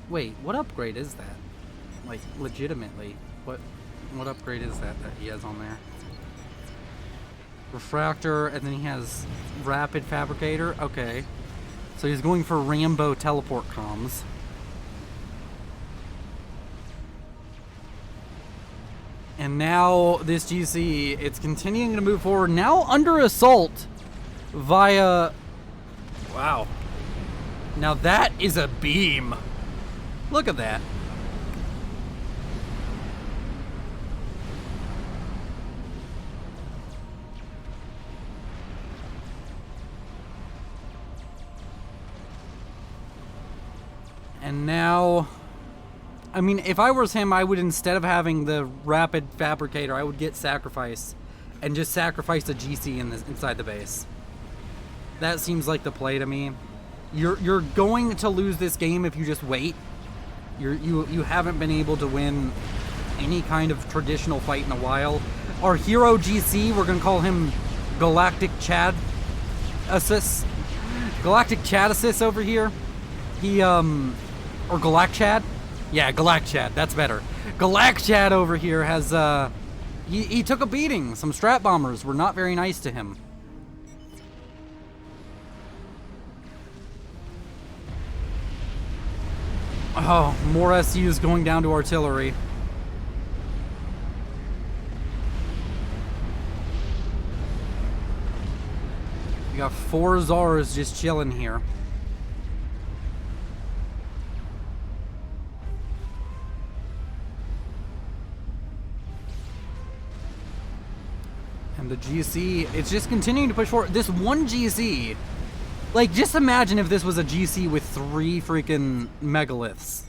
Wait, what upgrade is that? Like, legitimately, what upgrade is that he has on there? Refractor, and then he has Rapid Fabricator. Okay. So he's going for Rambo teleport comms. And now this GC, it's continuing to move forward. Now under assault via... Wow. Now that is a beam. Look at that. And now, I mean, if I was him, I would, instead of having the Rapid Fabricator, I would get Sacrifice and just sacrifice the GC inside the base. That seems like the play to me. You're going to lose this game if you just wait. You haven't been able to win any kind of traditional fight in a while. Our hero GC, we're gonna call him Galactic Chad Assist. Galactic Chad Assist over here. He or Galact Chad? Yeah, Galact Chad, that's better. Galact Chad over here has he took a beating. Some strat bombers were not very nice to him. Oh, more SUs going down to artillery. We got 4 Zars just chilling here. And the GC, it's just continuing to push forward. This one GC, like, just imagine if this was a GC with 3 freaking megaliths.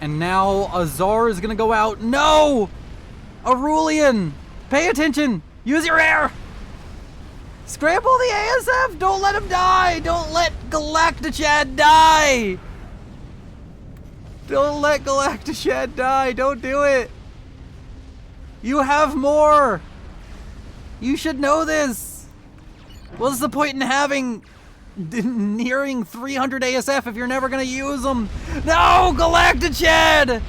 And now Azar is gonna go out. No! Aurelian! Pay attention! Use your air! Scramble the ASF! Don't let him die! Don't let Galactichad die! Don't let Galactichad die! Don't do it! You have more! You should know this! What's the point in having... nearing 300 ASF if you're never gonna use them? No! Galactichad!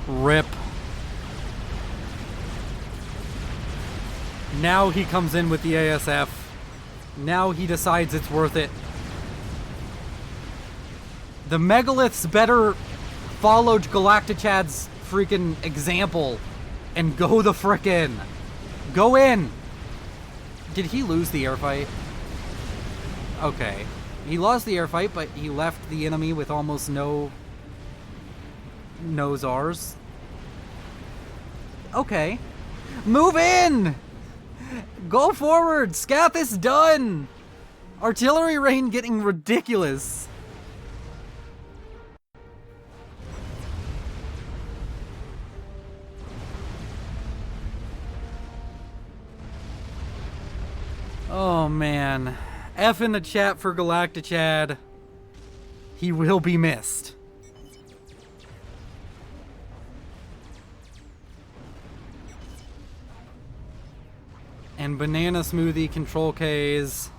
Rip. Now he comes in with the ASF. Now he decides it's worth it. The megaliths better follow Galactichad's freaking example and go the frick in. Go in. Did he lose the air fight? Okay. He lost the air fight, but he left the enemy with almost no Zars. Okay. Move in! Go forward! Scath is done! Artillery rain getting ridiculous. Oh man. F in the chat for Galactichad. He will be missed. And banana smoothie control Ks.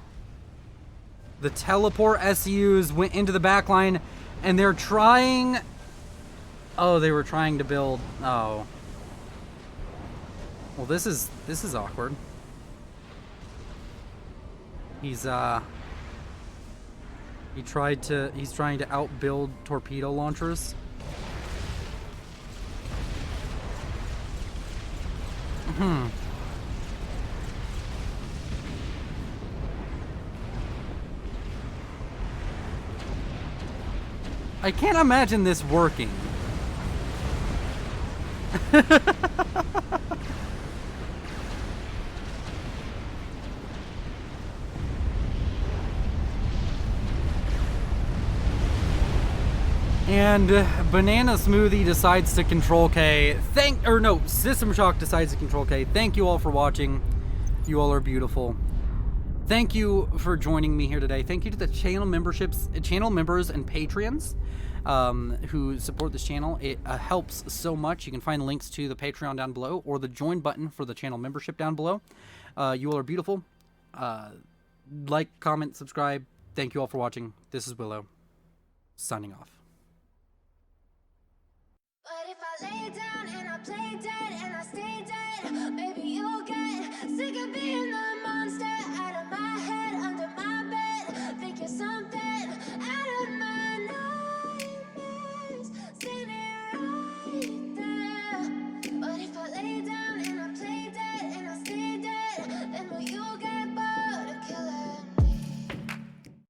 The teleport SUs went into the back line, and they're trying... Oh, they were trying to build... Oh. Well, this is awkward. He's trying to outbuild torpedo launchers. I can't imagine this working. And Banana Smoothie decides to control K. System Shock decides to control K. Thank you all for watching. You all are beautiful. Thank you for joining me here today. Thank you to the channel members and Patreons who support this channel. It helps so much. You can find links to the Patreon down below or the join button for the channel membership down below. You all are beautiful. Like, comment, subscribe. Thank you all for watching. This is Willow, signing off. But if I lay down